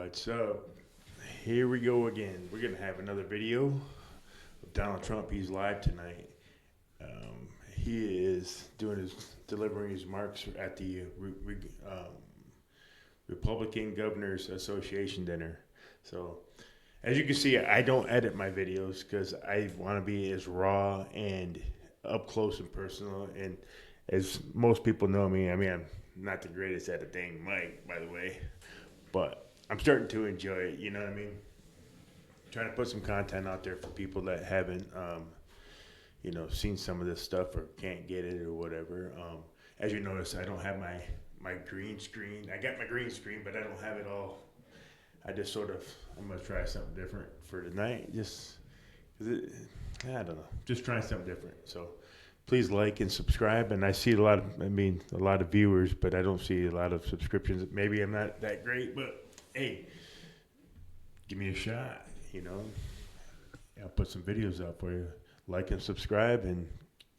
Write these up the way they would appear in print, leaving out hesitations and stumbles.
What's up? Here we go again. We're going to have another video of Donald Trump. He's live tonight. He is delivering his remarks at the Republican Governors Association dinner. So, as you can see, I don't edit my videos because I want to be as raw and up close and personal. And as most people know me, I mean, I'm not the greatest at a dang mic, by the way, but I'm starting to enjoy it. You know what I mean? Trying to put some content out there for people that haven't, seen some of this stuff or can't get it or whatever. As you notice, I don't have my green screen. I got my green screen, but I don't have it all. I'm going to try something different for tonight. I don't know. Just trying something different. So please like and subscribe. And I see a lot of viewers, but I don't see a lot of subscriptions. Maybe I'm not that great, but hey, give me a shot, I'll put some videos out for you. Like and subscribe and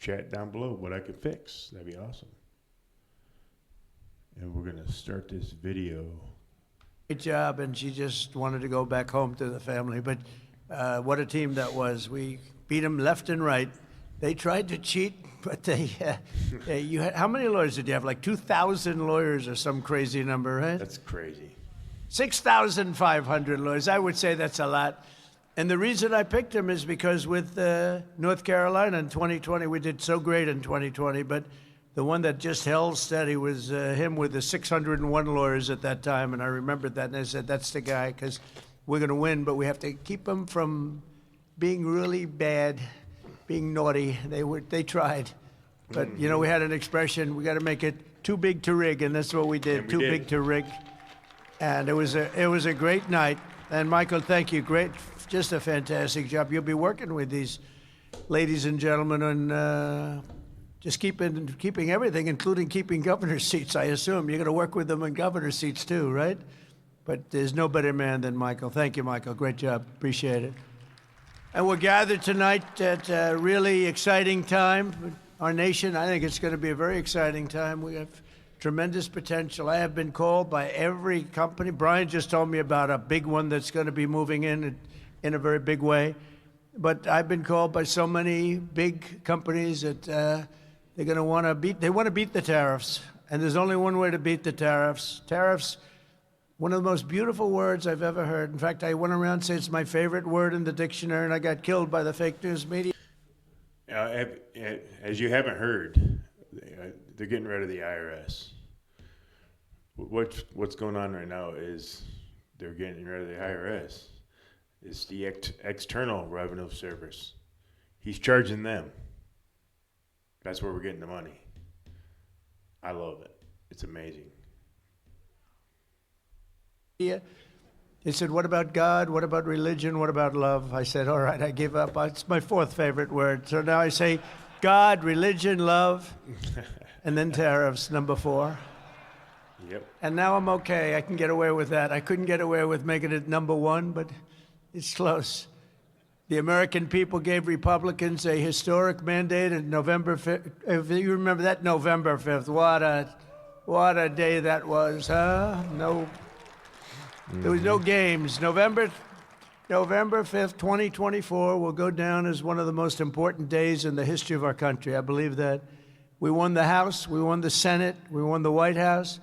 chat down below what I can fix. That'd be awesome. And we're going to start this video. Great job, and she just wanted to go back home to the family. But what a team that was. We beat them left and right. They tried to cheat, but how many lawyers did you have? Like 2,000 lawyers or some crazy number, right? That's crazy. 6,500 lawyers. I would say that's a lot. And the reason I picked him is because with North Carolina in 2020, we did so great in 2020, but the one that just held steady was him with the 601 lawyers at that time. And I remembered that, and I said, that's the guy, because we're going to win, but we have to keep him from being really bad, being naughty. They tried. But, we had an expression, we got to make it too big to rig, and that's what we did, too big to rig. And it was a great night. And Michael, thank you. Great, just a fantastic job. You'll be working with these ladies and gentlemen on just keeping everything, including keeping governor seats, I assume. You're going to work with them in governor seats too, right? But there's no better man than Michael. Thank you, Michael. Great job. Appreciate it. And we're gathered tonight at a really exciting time. Our nation, I think it's going to be a very exciting time. We have tremendous potential. I have been called by every company. Brian just told me about a big one that's going to be moving in a very big way. But I've been called by so many big companies that they're going to want to beat the tariffs. And there's only one way to beat the tariffs. Tariffs, one of the most beautiful words I've ever heard. In fact, I went around saying it's my favorite word in the dictionary, and I got killed by the fake news media. As you haven't heard, they're getting rid of the IRS. What's going on right now is they're getting rid of the IRS. It's the external revenue service. He's charging them. That's where we're getting the money. I love it. It's amazing. Yeah. They said, what about God? What about religion? What about love? I said, all right, I give up. It's my fourth favorite word. So now I say God, religion, love, and then tariffs, number 4. Yep. And now I'm okay. I can get away with that. I couldn't get away with making it number 1, but it's close. The American people gave Republicans a historic mandate on November 5th. If you remember that, November 5th. What a day that was, huh? No. There was no games. November 5th, 2024 will go down as one of the most important days in the history of our country. I believe that. We won the House, we won the Senate, we won the White House,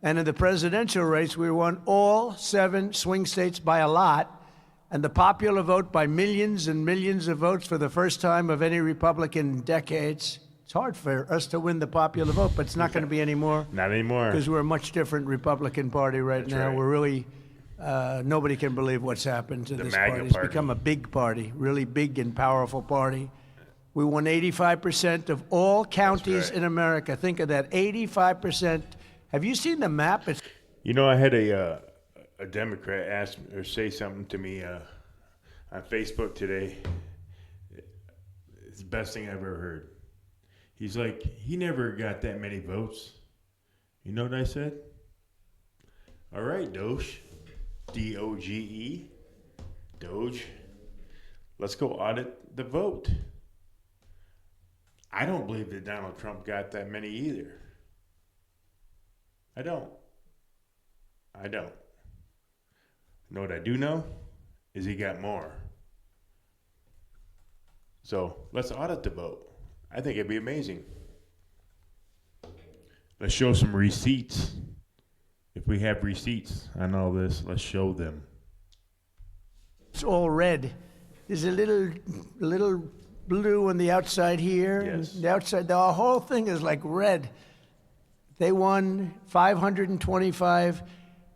and in the presidential race, we won all 7 swing states by a lot, and the popular vote by millions and millions of votes for the first time of any Republican in decades. It's hard for us to win the popular vote, but it's not going to be anymore. Not anymore. Because we're a much different Republican Party right now. Right. We're really... nobody can believe what's happened to this MAGA party. It's party. become a big party, really big and powerful party. We won 85% of all counties in America. Think of that, 85%. Have you seen the map? I had a Democrat ask or say something to me on Facebook today. It's the best thing I've ever heard. He's like, he never got that many votes. You know what I said? All right, Doge. D-O-G-E. Doge. Let's go audit the vote. I don't believe that Donald Trump got that many either. I don't. know what I do know is he got more. So let's audit the vote. I think it'd be amazing. Let's show some receipts. If we have receipts on all this, let's show them. It's all red. There's a little blue on the outside here. Yes. And the outside, the whole thing is like red. They won 525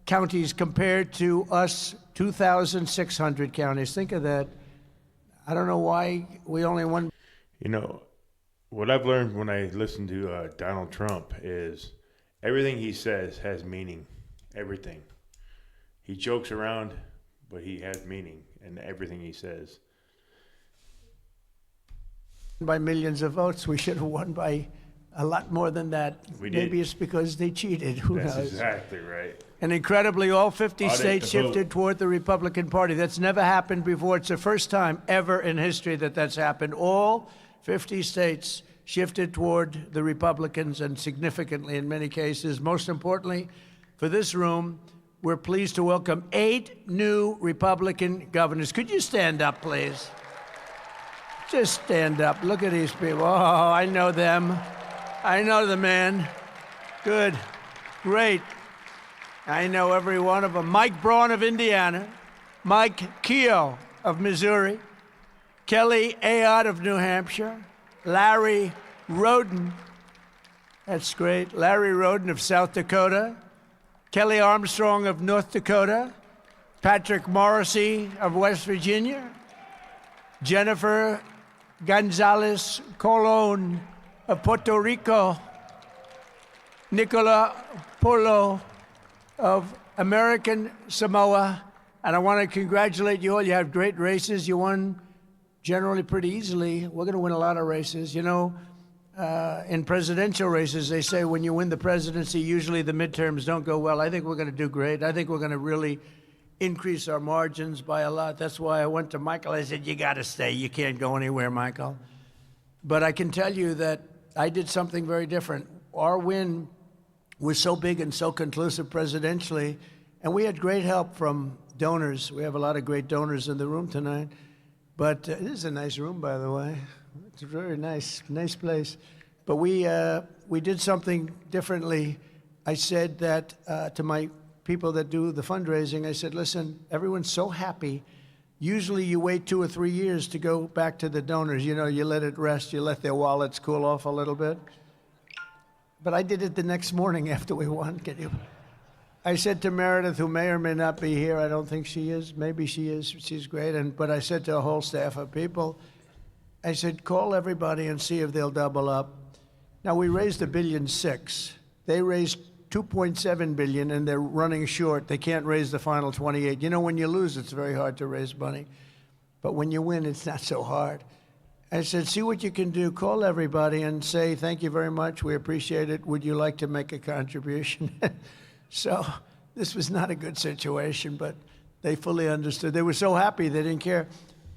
counties compared to us, 2,600 counties. Think of that. I don't know why we only won. You know, what I've learned when I listen to Donald Trump is everything he says has meaning. Everything. He jokes around, but he has meaning in everything he says. By millions of votes. We should have won by a lot more than that. We did. Maybe it's because they cheated. Who That's knows? exactly right. And incredibly, all 50 Audit states the vote. shifted toward the Republican Party. That's never happened before. It's the first time ever in history that that's happened. All 50 states shifted toward the Republicans, and significantly in many cases. Most importantly, for this room, we're pleased to welcome 8 new Republican governors. Could you stand up, please? Just stand up. Look at these people. Oh, I know them. I know the man. Good. Great. I know every one of them. Mike Braun of Indiana, Mike Keogh of Missouri, Kelly Ayotte of New Hampshire, Larry Roden, that's great, Larry Roden of South Dakota, Kelly Armstrong of North Dakota, Patrick Morrissey of West Virginia, Jennifer Gonzalez Colon of Puerto Rico, Nicola Polo of American Samoa. And I want to congratulate you all. You have great races. You won generally pretty easily. We're going to win a lot of races. You know, in presidential races, they say when you win the presidency, usually the midterms don't go well. I think we're going to do great. I think we're going to really increase our margins by a lot. That's why I went to Michael. I said, you got to stay. You can't go anywhere, Michael. But I can tell you that I did something very different. Our win was so big and so conclusive presidentially, and we had great help from donors. We have a lot of great donors in the room tonight. But this is a nice room, by the way. It's a very nice place. But we did something differently. I said that to my people that do the fundraising, I said, listen, everyone's so happy. Usually you wait 2 or 3 years to go back to the donors. You know, you let it rest, you let their wallets cool off a little bit. But I did it the next morning after we won. I said to Meredith, who may or may not be here, I don't think she is, maybe she is, she's great, but I said to a whole staff of people, I said, call everybody and see if they'll double up. Now, we raised $1.6 billion. They raised $2.7 billion, and they're running short. They can't raise the final 28. You know, when you lose, it's very hard to raise money. But when you win, it's not so hard. I said, see what you can do. Call everybody and say, thank you very much. We appreciate it. Would you like to make a contribution? So this was not a good situation, but they fully understood. They were so happy they didn't care.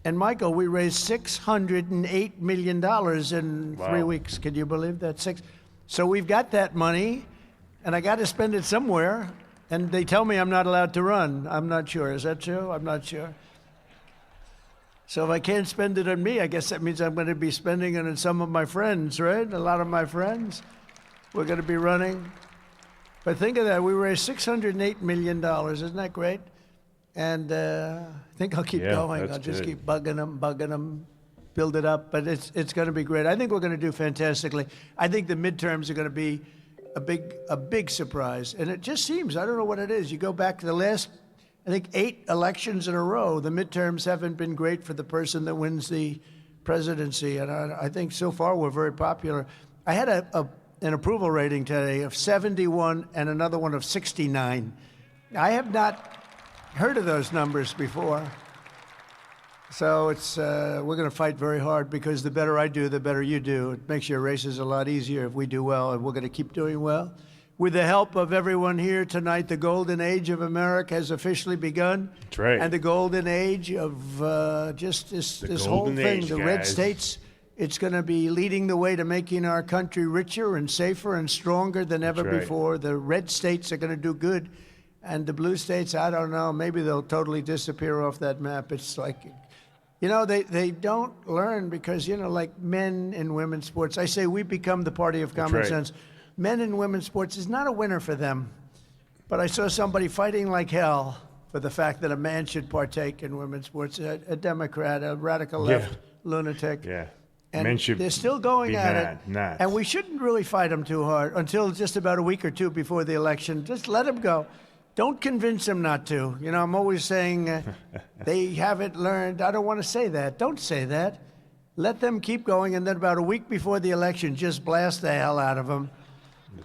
And Michael, we raised $608 million in 3 weeks. Can you believe that? So we've got that money, and I got to spend it somewhere. And they tell me I'm not allowed to run. I'm not sure. Is that true? I'm not sure. So if I can't spend it on me, I guess that means I'm going to be spending it on some of my friends, right? A lot of my friends. We're going to be running. But think of that. We raised $608 million. Isn't that great? And I think I'll keep going. I'll just keep bugging them, build it up. But it's going to be great. I think we're going to do fantastically. I think the midterms are going to be a big surprise. And it just seems, I don't know what it is. You go back to the last, I think, 8 elections in a row, the midterms haven't been great for the person that wins the presidency. And I think so far we're very popular. I had an approval rating today of 71 and another one of 69. I have not heard of those numbers before. So we're going to fight very hard, because the better I do, the better you do. It makes your races a lot easier if we do well, and we're going to keep doing well. With the help of everyone here tonight, the golden age of America has officially begun. That's right. And the golden age of just this whole thing, the red states, it's going to be leading the way to making our country richer and safer and stronger than ever before. The red states are going to do good. And the blue states, I don't know, maybe they'll totally disappear off that map. It's like, they don't learn because, like men and women's sports, I say we become the party of common sense. Men and women's sports is not a winner for them. But I saw somebody fighting like hell for the fact that a man should partake in women's sports, a Democrat, a radical left lunatic. Yeah. And Men should they're still going at it. Not. And we shouldn't really fight them too hard until just about a week or two before the election. Just let them go. Don't convince them not to. I'm always saying they haven't learned. I don't want to say that. Don't say that. Let them keep going, and then about a week before the election, just blast the hell out of them.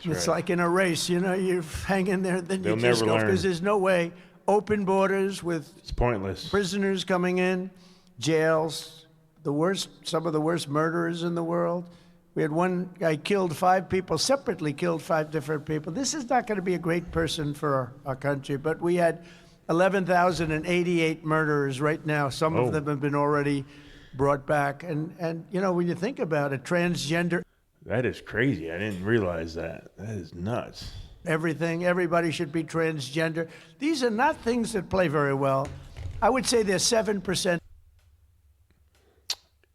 It's like in a race, you're hanging there, then you just go, because there's no way. Open borders with it's pointless. Prisoners coming in, jails, some of the worst murderers in the world. We had one guy killed 5 people, separately killed 5 different people. This is not going to be a great person for our country, but we had 11,088 murderers right now. Some of them have been already brought back. And when you think about it, transgender. That is crazy. I didn't realize that. That is nuts. Everybody should be transgender. These are not things that play very well. I would say they're 7%.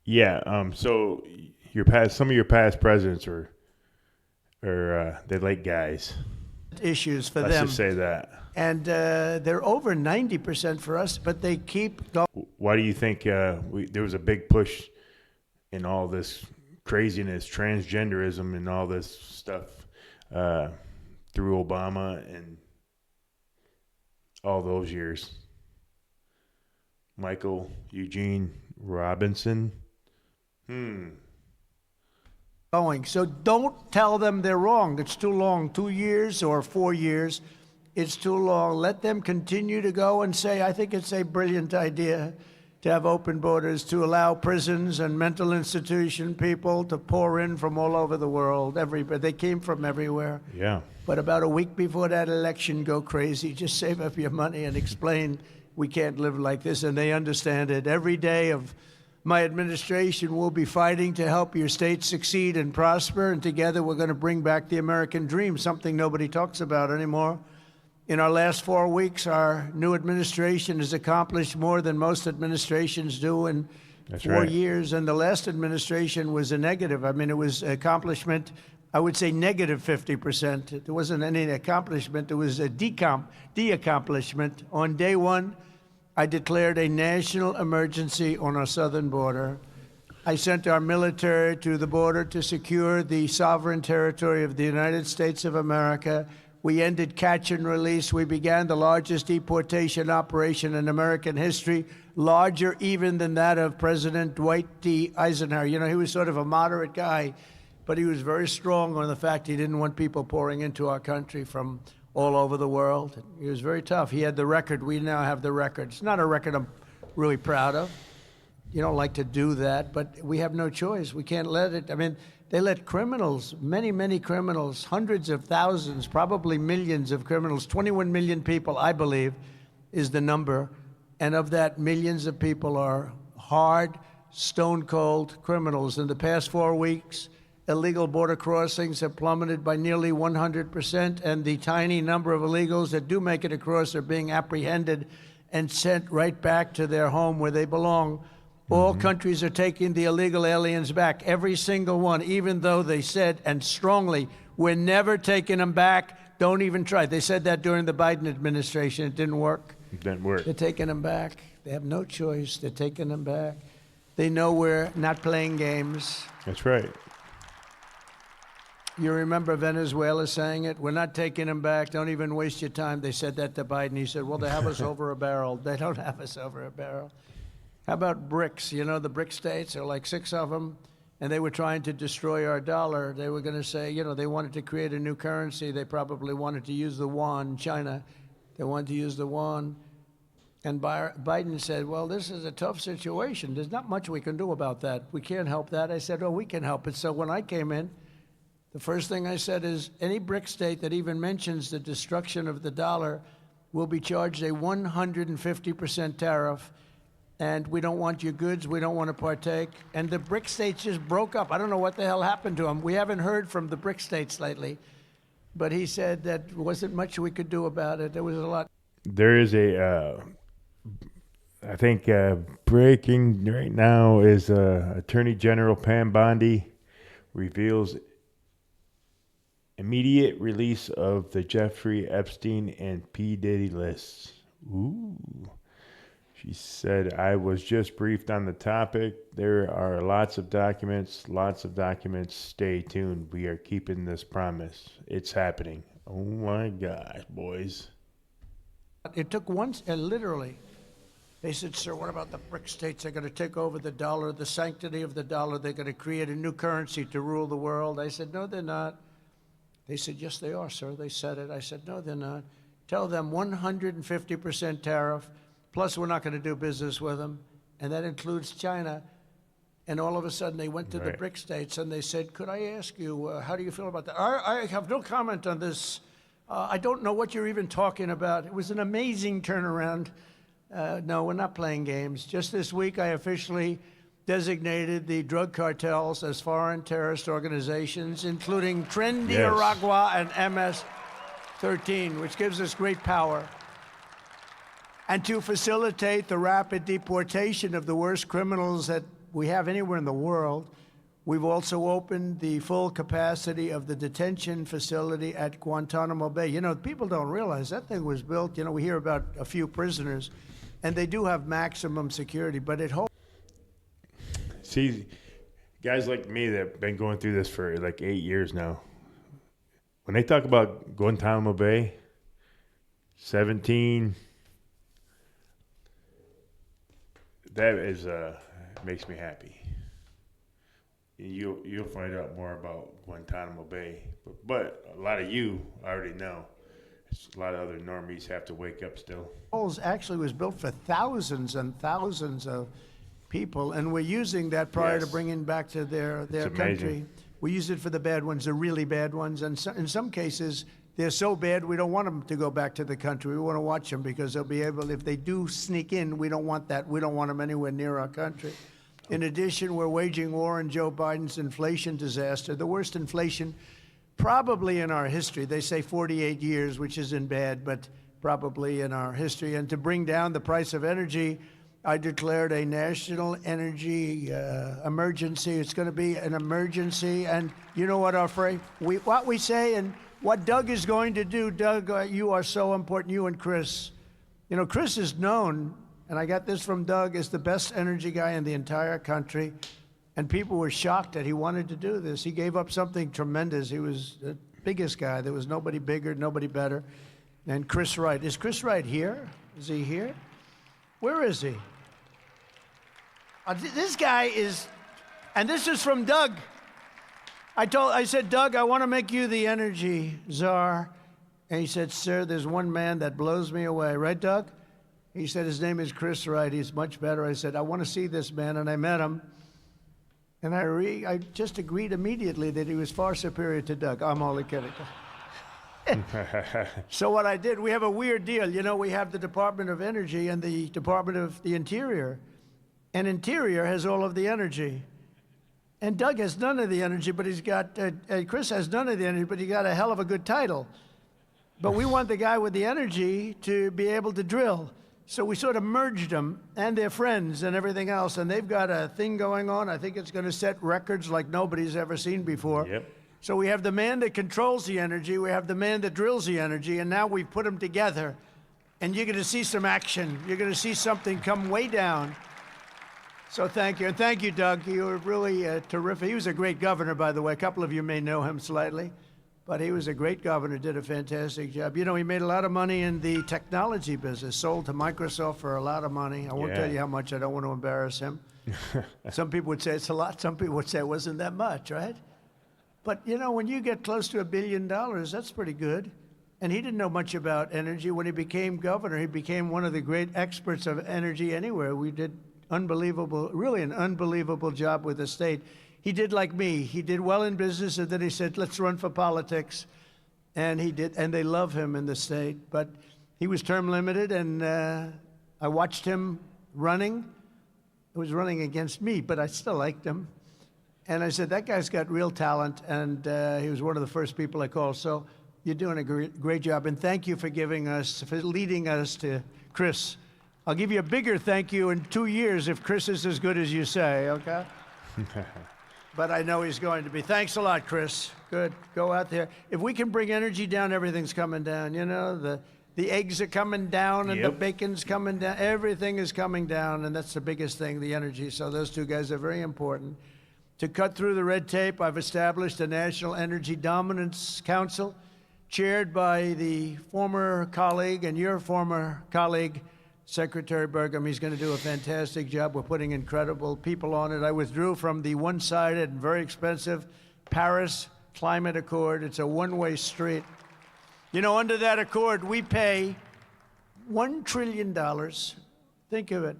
Yeah. So some of your past presidents are they like guys. Issues for them. Let's just say that. And they're over 90% for us, but they keep going. Why do you think there was a big push in all this craziness, transgenderism, and all this stuff through Obama and all those years? Michael Eugene Robinson. Going. So don't tell them they're wrong. It's too long. 2 years or 4 years. It's too long. Let them continue to go and say, I think it's a brilliant idea to have open borders, to allow prisons and mental institution people to pour in from all over the world. They came from everywhere. Yeah. But about a week before that election, go crazy. Just save up your money and explain we can't live like this. And they understand it. Every day of my administration will be fighting to help your state succeed and prosper. And together we're going to bring back the American dream, something nobody talks about anymore. In our last 4 weeks, our new administration has accomplished more than most administrations do in 4 years. And the last administration was a negative. I mean, it was accomplishment, I would say negative 50%. There wasn't any accomplishment. It was a de-accomplishment. On day one, I declared a national emergency on our southern border. I sent our military to the border to secure the sovereign territory of the United States of America. We ended catch and release. We began the largest deportation operation in American history, larger even than that of President Dwight D. Eisenhower. He was sort of a moderate guy, but he was very strong on the fact he didn't want people pouring into our country from all over the world. He was very tough. He had the record. We now have the record. It's not a record I'm really proud of. You don't like to do that, but we have no choice. We can't let it. I mean, they let criminals, many, many criminals, hundreds of thousands, probably millions of criminals, 21 million people, I believe, is the number. And of that, millions of people are hard, stone-cold criminals. In the past 4 weeks, illegal border crossings have plummeted by nearly 100%, and the tiny number of illegals that do make it across are being apprehended and sent right back to their home where they belong. All countries are taking the illegal aliens back, every single one, even though they said, and strongly, we're never taking them back. Don't even try. They said that during the Biden administration. It didn't work. It didn't work. They're taking them back. They have no choice. They're taking them back. They know we're not playing games. That's right. You remember Venezuela saying it? We're not taking them back. Don't even waste your time. They said that to Biden. He said, well, they have us over a barrel. They don't have us over a barrel. How about BRICS? The BRIC states, there are like 6 of them, and they were trying to destroy our dollar. They were going to say, they wanted to create a new currency. They probably wanted to use the yuan. China, they wanted to use the yuan. And Biden said, well, this is a tough situation. There's not much we can do about that. We can't help that. I said, oh, we can help it. So when I came in, the first thing I said is any BRIC state that even mentions the destruction of the dollar will be charged a 150% tariff. And we don't want your goods. We don't want to partake. And the BRIC states just broke up. I don't know what the hell happened to them. We haven't heard from the BRIC states lately. but he said that wasn't much we could do about it. There was a lot. There is I think breaking right now is Attorney General Pam Bondi reveals immediate release of the Jeffrey Epstein and P. Diddy lists. Ooh. She said, I was just briefed on the topic. There are lots of documents. Stay tuned. We are keeping this promise. It's happening. Oh my gosh, boys. It took once, literally. They said, sir, what about the BRIC states? They're going to take over the dollar, the sanctity of the dollar. They're going to create a new currency to rule the world. I said, no, they're not. They said, yes, they are, sir. They said it. I said, no, they're not. Tell them 150% tariff. Plus, we're not going to do business with them, and that includes China. And all of a sudden, they went to the BRIC states, and they said, could I ask you, how do you feel about that? I have no comment on this. I don't know what you're even talking about. It was an amazing turnaround. No, we're not playing games. Just this week, I officially designated the drug cartels as foreign terrorist organizations, including Nicaragua and MS-13, which gives us great power. And to facilitate the rapid deportation of the worst criminals that we have anywhere in the world, we've also opened the full capacity of the detention facility at Guantanamo Bay. You know, people don't realize that thing was built, you know, we hear about a few prisoners, and they do have maximum security, but it holds. See, guys like me that have been going through this for like 8 years now, when they talk about Guantanamo Bay, 17... that is makes me happy. You'll find out more about Guantanamo Bay, but a lot of you already know. A lot of other normies have to wake up still. Actually was built for thousands and thousands of people, and we're using that prior to bringing back to their country. We use it for the bad ones, the really bad ones, and in some cases, they're so bad we don't want them to go back to the country. We want to watch them because they'll be able, if they do sneak in, we don't want that. We don't want them anywhere near our country. In addition, we're waging war on Joe Biden's inflation disaster, the worst inflation probably in our history. They say 48 years, which isn't bad, but probably in our history. And to bring down the price of energy, I declared a national energy emergency. It's going to be an emergency. And you know what what we say and what Doug is going to do. Doug, you are so important, you and Chris. You know, Chris is known, and I got this from Doug, as the best energy guy in the entire country. And people were shocked that he wanted to do this. He gave up something tremendous. He was the biggest guy. There was nobody bigger, nobody better. And Chris Wright. Is Chris Wright here? Is he here? Where is he? This guy is, and this is from Doug. I said, Doug, I want to make you the energy czar. And he said, sir, there's one man that blows me away. Right, Doug? He said, his name is Chris Wright. He's much better. I said, I want to see this man. And I met him. And I just agreed immediately that he was far superior to Doug. I'm only kidding. So what I did, we have a weird deal. You know, we have the Department of Energy and the Department of the Interior. And Interior has all of the energy. And Doug has none of the energy, but he's got, Chris has none of the energy, but he got a hell of a good title. But we want the guy with the energy to be able to drill. So we sort of merged them and their friends and everything else. And they've got a thing going on. I think it's going to set records like nobody's ever seen before. Yep. So we have the man that controls the energy. We have the man that drills the energy. And now we've put them together. And you're going to see some action. You're going to see something come way down. So thank you. And thank you, Doug. You were really terrific. He was a great governor, by the way. A couple of you may know him slightly. But he was a great governor, did a fantastic job. You know, he made a lot of money in the technology business, sold to Microsoft for a lot of money. I won't tell you how much. I don't want to embarrass him. Some people would say it's a lot. Some people would say it wasn't that much, right? But, you know, when you get close to $1 billion, that's pretty good. And he didn't know much about energy. When he became governor, he became one of the great experts of energy anywhere. We did really an unbelievable job with the state. He did like me. He did well in business, and then he said, let's run for politics. And he did, and they love him in the state. But he was term limited, and I watched him running. He was running against me, but I still liked him. And I said, that guy's got real talent, and he was one of the first people I called. So you're doing a great job, and thank you for leading us to Chris. I'll give you a bigger thank you in 2 years if Chris is as good as you say, okay? But I know he's going to be. Thanks a lot, Chris. Good. Go out there. If we can bring energy down, everything's coming down. You know, the eggs are coming down and the bacon's coming down. Everything is coming down, and that's the biggest thing, the energy. So those two guys are very important. To cut through the red tape, I've established a National Energy Dominance Council, chaired by the former colleague and your former colleague, Secretary Burgum. He's going to do a fantastic job. We're putting incredible people on it. I withdrew from the one-sided and very expensive Paris Climate Accord. It's a one-way street. You know, under that accord, we pay $1 trillion. Think of it.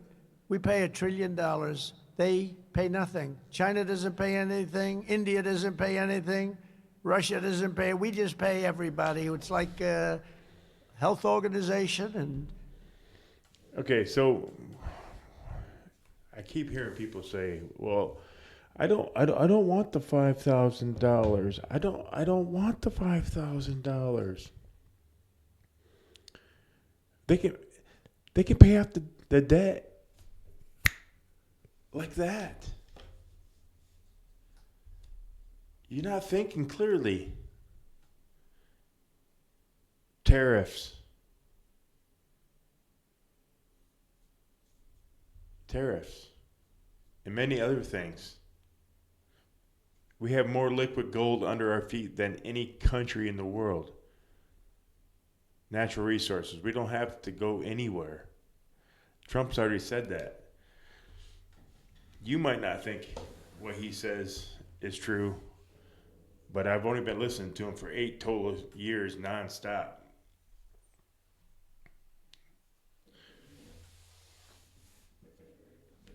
We pay $1 trillion. They pay nothing. China doesn't pay anything. India doesn't pay anything. Russia doesn't pay. We just pay everybody. It's like a health organization. And okay, so I keep hearing people say, "Well, I don't want the $5,000. I don't want the $5,000." They can pay off the debt like that. You're not thinking clearly. Tariffs, and many other things. We have more liquid gold under our feet than any country in the world. Natural resources. We don't have to go anywhere. Trump's already said that. You might not think what he says is true, but I've only been listening to him for 8 total years nonstop.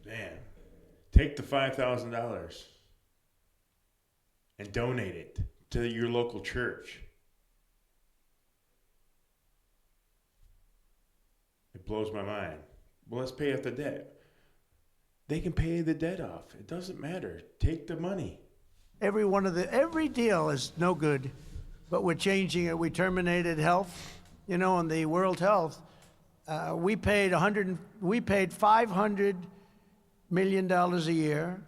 Man, take the $5,000 and donate it to your local church. It blows my mind. Well, let's pay off the debt. They can pay the debt off. It doesn't matter. Take the money. Every deal is no good, but we're changing it. We terminated health, you know, on the World Health. We paid $500 million a year,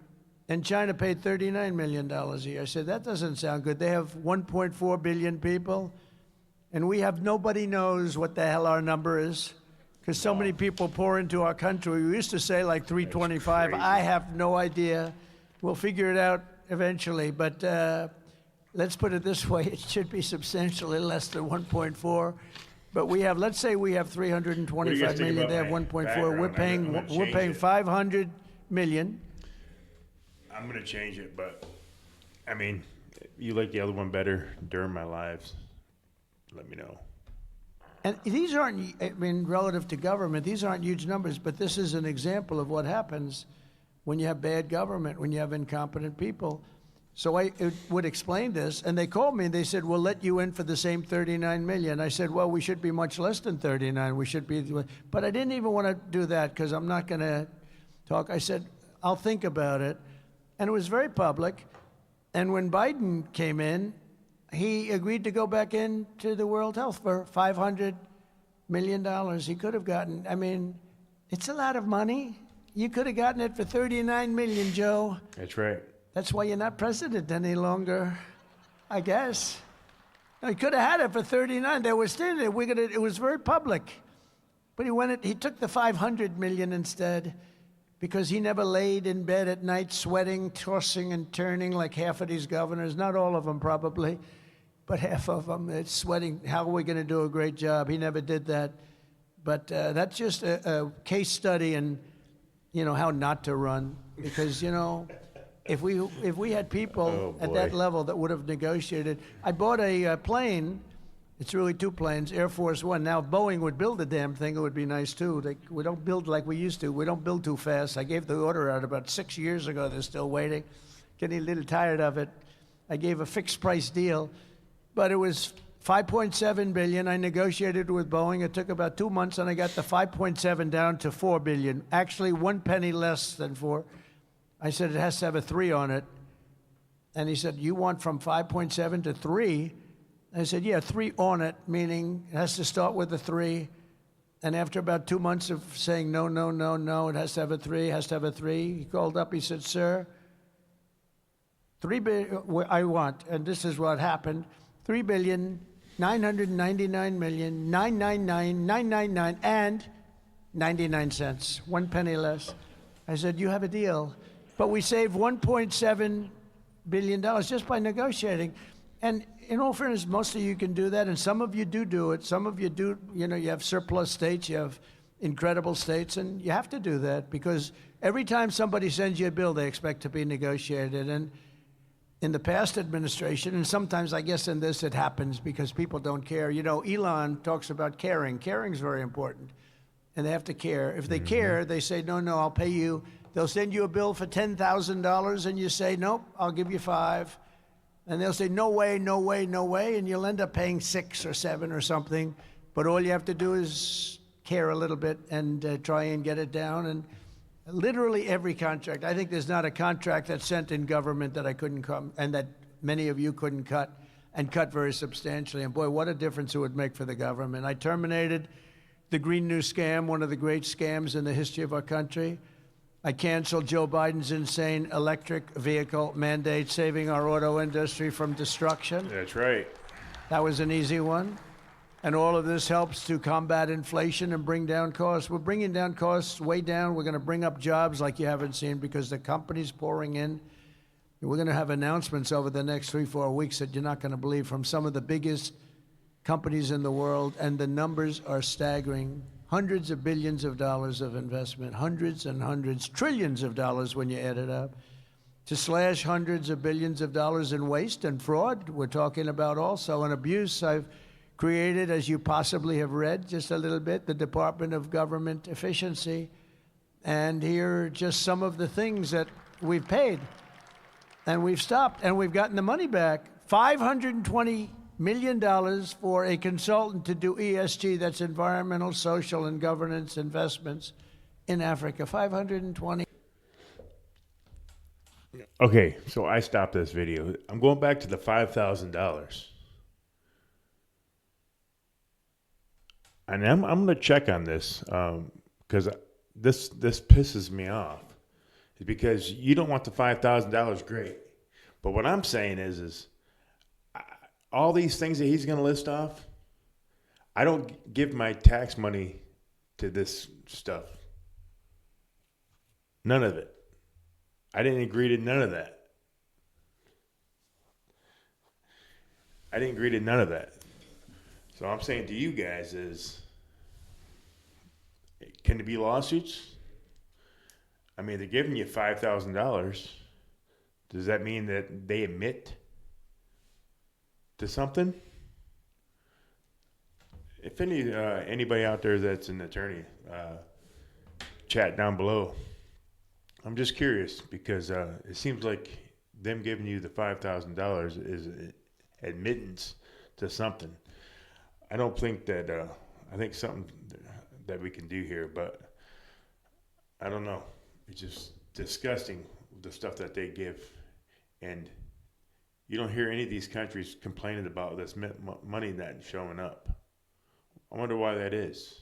and China paid $39 million a year. I said, that doesn't sound good. They have 1.4 billion people, and we have nobody knows what the hell our number is, because so many people pour into our country. We used to say like 325. I have no idea. We'll figure it out eventually, but let's put it this way. It should be substantially less than 1.4. But we have, let's say we have 325 million. They have 1.4. We're paying 500 million. I'm going to change it, but I mean, you like the other one better during my lives, let me know. And these aren't, I mean, relative to government, these aren't huge numbers, but this is an example of what happens when you have bad government, when you have incompetent people. So I would explain this, and they called me and they said, we'll let you in for the same 39 million. I said, well, we should be much less than 39. We should be, but I didn't even want to do that because I'm not going to talk. I said, I'll think about it. And it was very public. And when Biden came in, he agreed to go back into the World Health for $500 million. He could have gotten, I mean, it's a lot of money. You could have gotten it for 39 million, Joe. That's right. That's why you're not president any longer, I guess. No, he could have had it for 39. They were still, it was very public. But he took the 500 million instead because he never laid in bed at night sweating, tossing and turning like half of these governors. Not all of them probably, but half of them. It's sweating. How are we going to do a great job? He never did that. But that's just a case study in, you know, how not to run. Because, you know, if we had people at that level that would have negotiated. I bought a plane. It's really 2 planes, Air Force One. Now, if Boeing would build the damn thing, it would be nice, too. We don't build like we used to. We don't build too fast. I gave the order out about 6 years ago. They're still waiting. Getting a little tired of it. I gave a fixed price deal. But it was $5.7 billion. I negotiated with Boeing. It took about 2 months, and I got the 5.7 down to $4 billion. Actually, 1 penny less than 4. I said, it has to have a 3 on it. And he said, you want from 5.7 to 3? I said, yeah, 3 on it, meaning it has to start with a 3. And after about 2 months of saying no, no, no, no, it has to have a 3, has to have a 3, he called up, he said, sir, 3 billion, I want, and this is what happened, 3,999,999,999 and 99 cents, 1 penny less. I said, you have a deal. But we saved $1.7 billion just by negotiating. And in all fairness, most of you can do that, and some of you do it. Some of you do, you have surplus states, you have incredible states, and you have to do that because every time somebody sends you a bill, they expect to be negotiated. And in the past administration, and sometimes I guess in this it happens because people don't care. Elon talks about caring. Caring is very important, and they have to care. If they care, they say, no, I'll pay you. They'll send you a bill for $10,000, and you say, nope, I'll give you 5. And they'll say, no way, no way, no way, and you'll end up paying 6 or 7 or something. But all you have to do is care a little bit and try and get it down. And literally every contract, I think there's not a contract that's sent in government that I couldn't come, and that many of you couldn't cut, and cut very substantially. And boy, what a difference it would make for the government. I terminated the Green New Scam, one of the great scams in the history of our country. I canceled Joe Biden's insane electric vehicle mandate, saving our auto industry from destruction. That's right. That was an easy one. And all of this helps to combat inflation and bring down costs. We're bringing down costs way down. We're going to bring up jobs like you haven't seen because the company's pouring in. We're going to have announcements over the next 3-4 weeks that you're not going to believe from some of the biggest companies in the world, and the numbers are staggering. Hundreds of billions of dollars of investment, hundreds and hundreds, trillions of dollars when you add it up, to slash hundreds of billions of dollars in waste and fraud. We're talking about also an abuse. I've created, as you possibly have read just a little bit, the Department of Government Efficiency. And here are just some of the things that we've paid. And we've stopped, and we've gotten the money back. $520 million for a consultant to do ESG, that's environmental, social, and governance investments in Africa. 520. Okay, so I stopped this video. I'm going back to the $5,000. And I'm going to check on this because this pisses me off. It's because you don't want the $5,000, great. But what I'm saying is all these things that he's going to list off, I don't give my tax money to this stuff. None of it. I didn't agree to none of that. I didn't agree to none of that. So I'm saying to you guys is, can there be lawsuits? I mean, they're giving you $5,000. Does that mean that they admit to something? If anybody out there that's an attorney, chat down below. I'm just curious because it seems like them giving you the $5,000 is admittance to something. I don't think that, I think something that we can do here, but I don't know. It's just disgusting, the stuff that they give. And you don't hear any of these countries complaining about this money not showing up. I wonder why that is.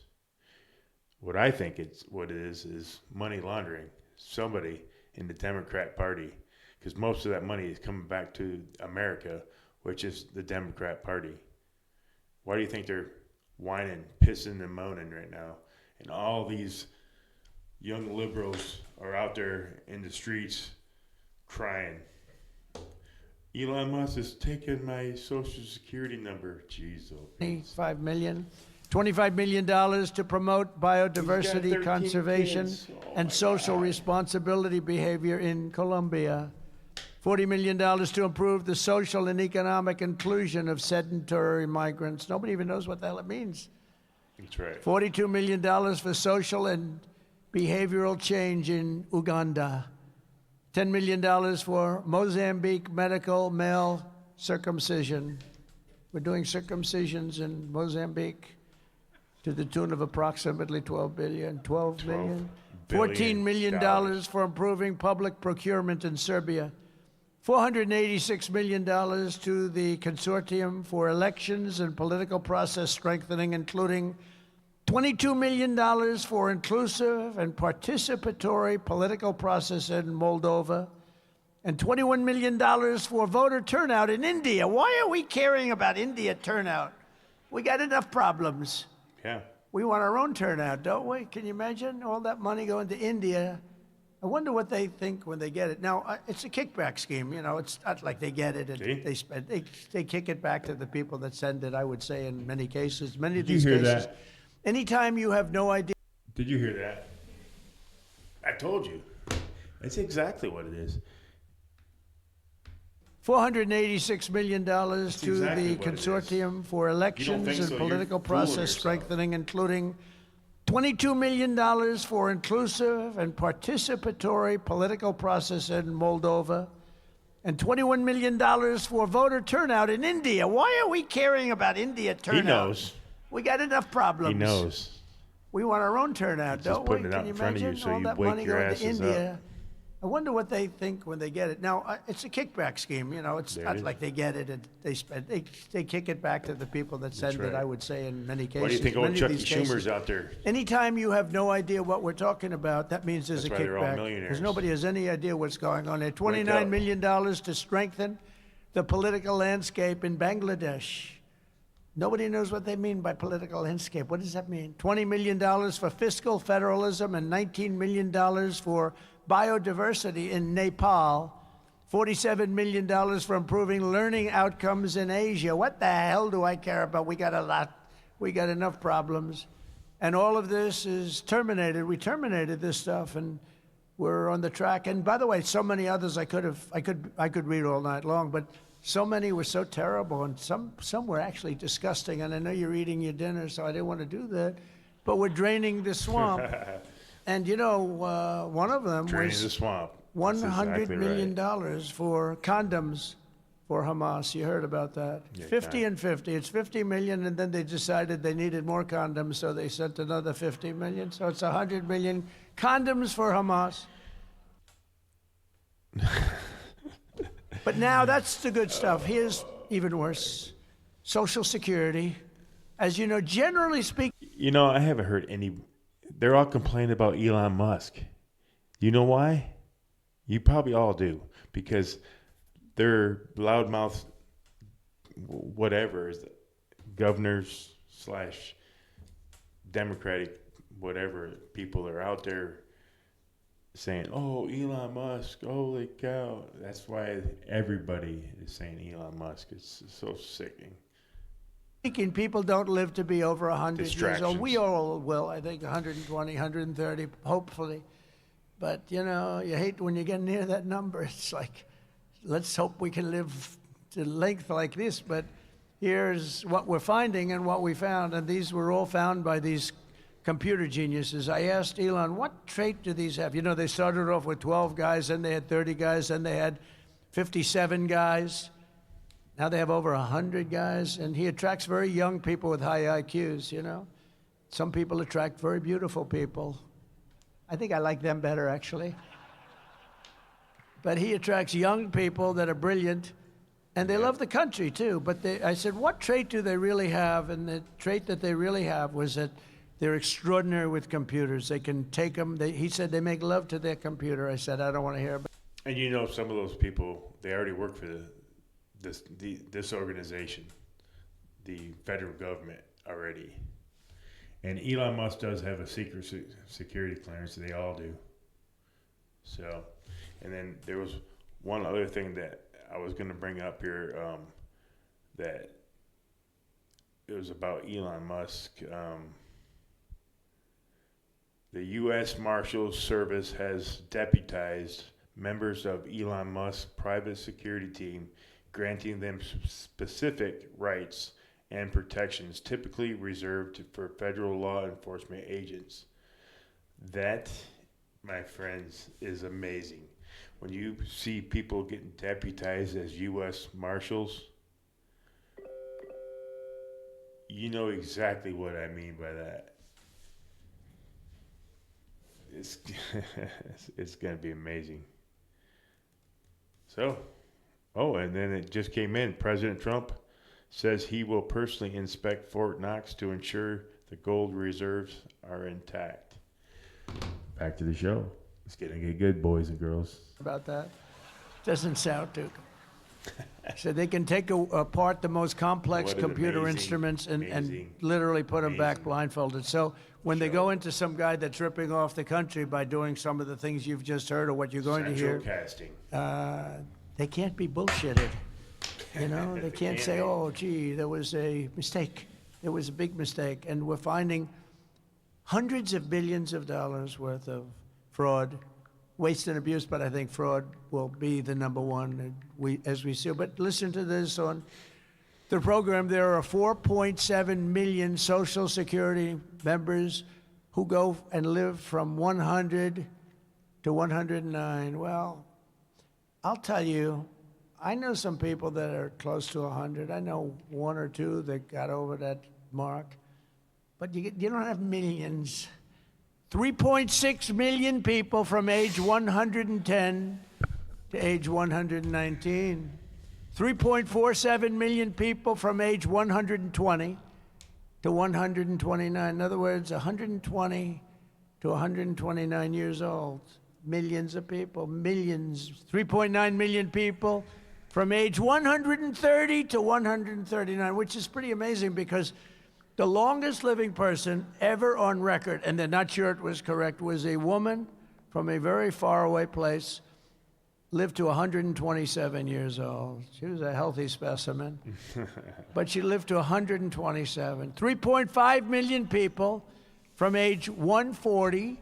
What I think what it is money laundering. Somebody in the Democrat Party, because most of that money is coming back to America, which is the Democrat Party. Why do you think they're whining, pissing, and moaning right now? And all these young liberals are out there in the streets crying. Elon Musk is taking my social security number. Jeez, oh, $25 million to promote biodiversity conservation and social responsibility behavior in Colombia. $40 million to improve the social and economic inclusion of sedentary migrants. Nobody even knows what the hell it means. That's right. $42 million for social and behavioral change in Uganda. $10 million for Mozambique medical male circumcision. We're doing circumcisions in Mozambique to the tune of approximately $12 million. $14 million for improving public procurement in Serbia. $486 million to the Consortium for Elections and Political Process Strengthening, including $22 million for inclusive and participatory political process in Moldova, and $21 million for voter turnout in India. Why are we caring about India turnout? We got enough problems. Yeah. We want our own turnout, don't we? Can you imagine all that money going to India? I wonder what they think when they get it. Now, it's a kickback scheme. You know, it's not like they get it and See? they spend. They kick it back to the people that send it, I would say, in many cases. Many of Did you these hear cases. that? Anytime you have no idea. Did you hear that? I told you. That's exactly what it is. $486 million to exactly the what it is. Consortium for Elections think and so? You're Political fooling Process yourself. Strengthening, including $22 million for inclusive and participatory political process in Moldova, and $21 million for voter turnout in India. Why are we caring about India turnout? He knows. We got enough problems. He knows. We want our own turnout, He's just don't we? putting it out Can you in front of you imagine so all you that wake money your going to asses India? up. I wonder what they think when they get it. Now, it's a kickback scheme. You know, it's There it not is. like they get it and they spend. They kick it back to the people that send right. it, I would say, in many cases. Why do you think old Many of Chucky these cases. Schumer's out there? Anytime you have no idea what we're talking about, that means there's That's a why they're all kickback. millionaires. Because nobody has any idea what's going on there. up. $29 million to strengthen the political landscape in Bangladesh. Nobody knows what they mean by political landscape. What does that mean? $20 million for fiscal federalism and $19 million for biodiversity in Nepal. $47 million for improving learning outcomes in Asia. What the hell do I care about? We got a lot. We got enough problems. And all of this is terminated. We terminated this stuff and we're on the track. And by the way, so many others I could read all night long, but so many were so terrible and some were actually disgusting. And I know you're eating your dinner, so I didn't want to do that. But we're draining the swamp. And you know, one of them Draining was the swamp. $100 That's million exactly right. for condoms for Hamas. You heard about that? Yeah, 50 and 50. It's 50 million, and then they decided they needed more condoms, so they sent another 50 million. So it's 100 million condoms for Hamas. But now that's the good stuff. Here's even worse. Social Security. As you know, generally speaking, You know, I haven't heard any. They're all complaining about Elon Musk. You know why? You probably all do. Because they're loudmouth, whatever, governors / Democratic, whatever, people are out there saying, oh, Elon Musk, holy cow. That's why everybody is saying Elon Musk. It's so sickening. people don't live to be over 100 years old. Distractions. We all will, I think, 120, 130, hopefully. But, you know, you hate when you get near that number. It's like, let's hope we can live to length like this. But here's what we're finding and what we found. And these were all found by these computer geniuses. I asked Elon, what trait do these have? You know, they started off with 12 guys, then they had 30 guys, then they had 57 guys. Now they have over 100 guys. And he attracts very young people with high IQs, you know. Some people attract very beautiful people. I think I like them better, actually. But he attracts young people that are brilliant, and they love the country, too. But I said, what trait do they really have? And the trait that they really have was that they're extraordinary with computers. They can take them. He said they make love to their computer. I said, I don't want to hear about it. And you know, some of those people, they already work for this organization, the federal government already. And Elon Musk does have a secret security clearance. They all do. So, and then there was one other thing that I was going to bring up here, that it was about Elon Musk. The U.S. Marshals Service has deputized members of Elon Musk's private security team, granting them specific rights and protections typically reserved for federal law enforcement agents. That, my friends, is amazing. When you see people getting deputized as U.S. Marshals, you know exactly what I mean by that. It's it's going to be amazing. So, Oh, and then it just came in. President Trump says he will personally inspect Fort Knox to ensure the gold reserves are intact. Back to the show. It's gonna get good, boys and girls. About that. Doesn't sound too good. So they can take apart the most complex What an computer amazing, instruments and amazing, literally put them back amazing blindfolded. So when they show. go into some guy that's ripping off the country by doing some of the things you've just heard or what you're going to Central hear, casting. they can't be bullshitted. You know, they can't say, be. oh, gee, there was a mistake. There was a big mistake. And we're finding hundreds of billions of dollars worth of fraud, waste and abuse, but I think fraud will be the number one as we see. But listen to this on the program. There are 4.7 million Social Security members who go and live from 100 to 109. Well, I'll tell you, I know some people that are close to 100. I know one or two that got over that mark. But you don't have millions. 3.6 million people from age 110 to age 119. 3.47 million people from age 120 to 129. In other words, 120 to 129 years old. Millions of people, millions. 3.9 million people from age 130 to 139, which is pretty amazing because the longest living person ever on record, and they're not sure it was correct, was a woman from a very far away place, lived to 127 years old. She was a healthy specimen, but she lived to 127. 3.5 million people from age 140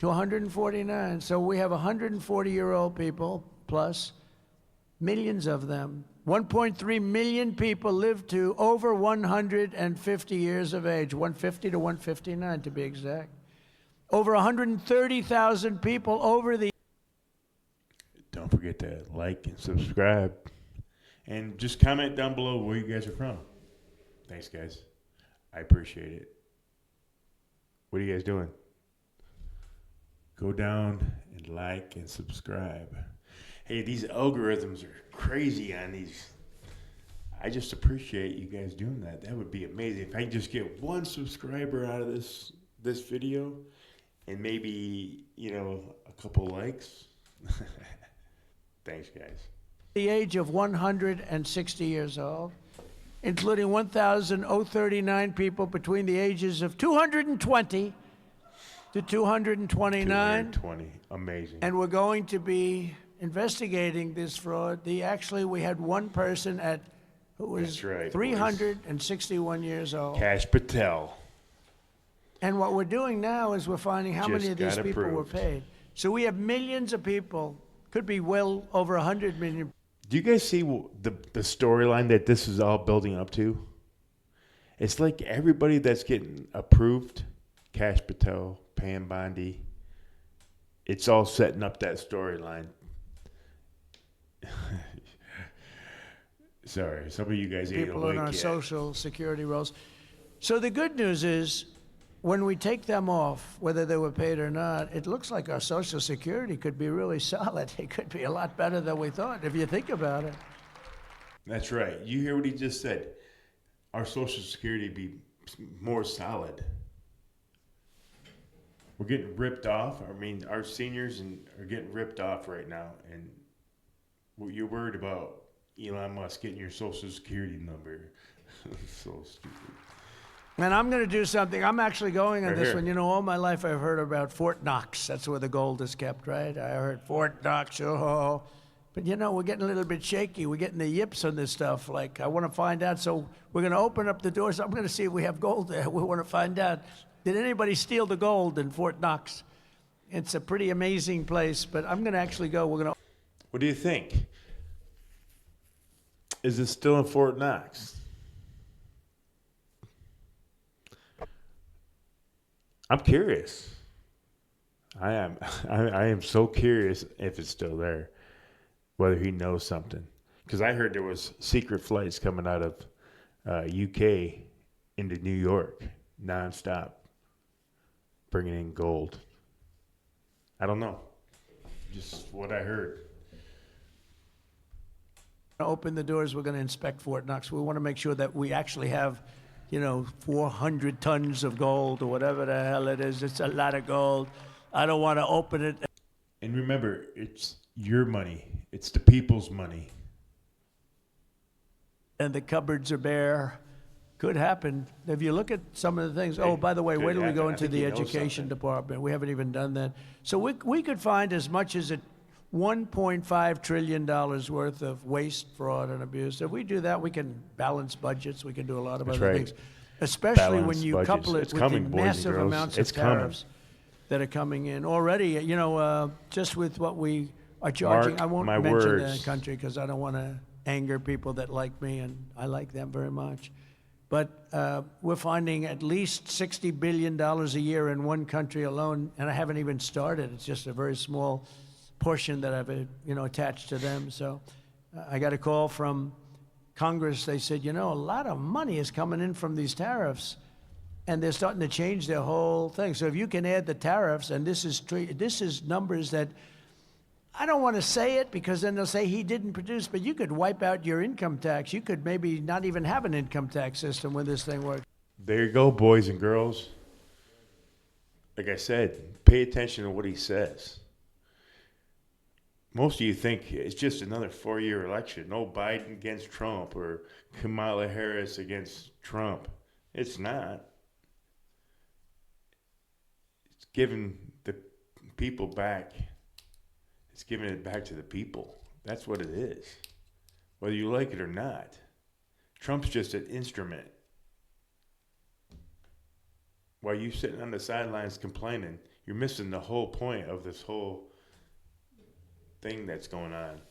to 149. So we have 140-year-old people plus millions of them. 1.3 million people live to over 150 years of age, 150 to 159 to be exact. Over 130,000 people over the... Don't forget to like and subscribe. And just comment down below where you guys are from. Thanks, guys. I appreciate it. What are you guys doing? Go down and like and subscribe. Hey, these algorithms are crazy on these. I just appreciate you guys doing that. That would be amazing. If I can just get one subscriber out of this video and maybe, a couple likes. Thanks, guys. The age of 160 years old, including 1,039 people between the ages of 220 to 229. 220. Amazing. And we're going to be investigating this fraud. We had one person who was 361 years old. Cash Patel. And what we're doing now is we're finding how many of these people were approved. paid. So we have millions of people, could be well over 100 million. Do you guys see the storyline that this is all building up to? It's like everybody that's getting approved, Cash Patel, Pam Bondi, it's all setting up that storyline. Sorry, some of you guys ain't People awake in our yet. Social Security rolls. So the good news is, when we take them off, whether they were paid or not, it looks like our Social Security could be really solid. It could be a lot better than we thought, if you think about it. That's right. You hear what he just said. Our Social Security be more solid. We're getting ripped off. I mean, our seniors are getting ripped off right now. And you're worried about Elon Musk getting your Social Security number. So stupid. And I'm going to do something. I'm actually going on Right this here. one. All my life I've heard about Fort Knox. That's where the gold is kept, right? I heard Fort Knox, oh. But we're getting a little bit shaky. We're getting the yips on this stuff. Like, I want to find out. So we're going to open up the doors. I'm going to see if we have gold there. We want to find out. Did anybody steal the gold in Fort Knox? It's a pretty amazing place, but I'm going to actually go. We're going to... What do you think? Is it still in Fort Knox? I'm curious. I am so curious if it's still there, whether he knows something. Because I heard there was secret flights coming out of UK into New York nonstop, bringing in gold. I don't know. Just what I heard. open the doors. We're going to inspect Fort Knox. We want to make sure that we actually have, 400 tons of gold or whatever the hell it is. It's a lot of gold. I don't want to open it. And remember, it's your money. It's the people's money. And the cupboards are bare. Could happen. If you look at some of the things, oh, by the way, wait till we go into the education department. We haven't even done that. So we could find as much as $1.5 trillion worth of waste, fraud, and abuse. If we do that, we can balance budgets. We can do a lot of other things, especially when you couple it with the massive amounts of tariffs that are coming in already. Just with what we are charging. I won't mention the country because I don't want to anger people that like me, and I like them very much. But we're finding at least $60 billion a year in one country alone, and I haven't even started. It's just a very small portion that I've attached to them. So I got a call from Congress. They said, a lot of money is coming in from these tariffs, and they're starting to change their whole thing. So if you can add the tariffs, and this is numbers that I don't want to say it because then they'll say he didn't produce, but you could wipe out your income tax. You could maybe not even have an income tax system when this thing works. There you go, boys and girls. Like I said, pay attention to what he says. Most of you think it's just another 4-year election. No Biden against Trump or Kamala Harris against Trump. It's not. It's giving the people back. It's giving it back to the people. That's what it is. Whether you like it or not. Trump's just an instrument. While you sitting on the sidelines complaining, you're missing the whole point of this whole thing that's going on.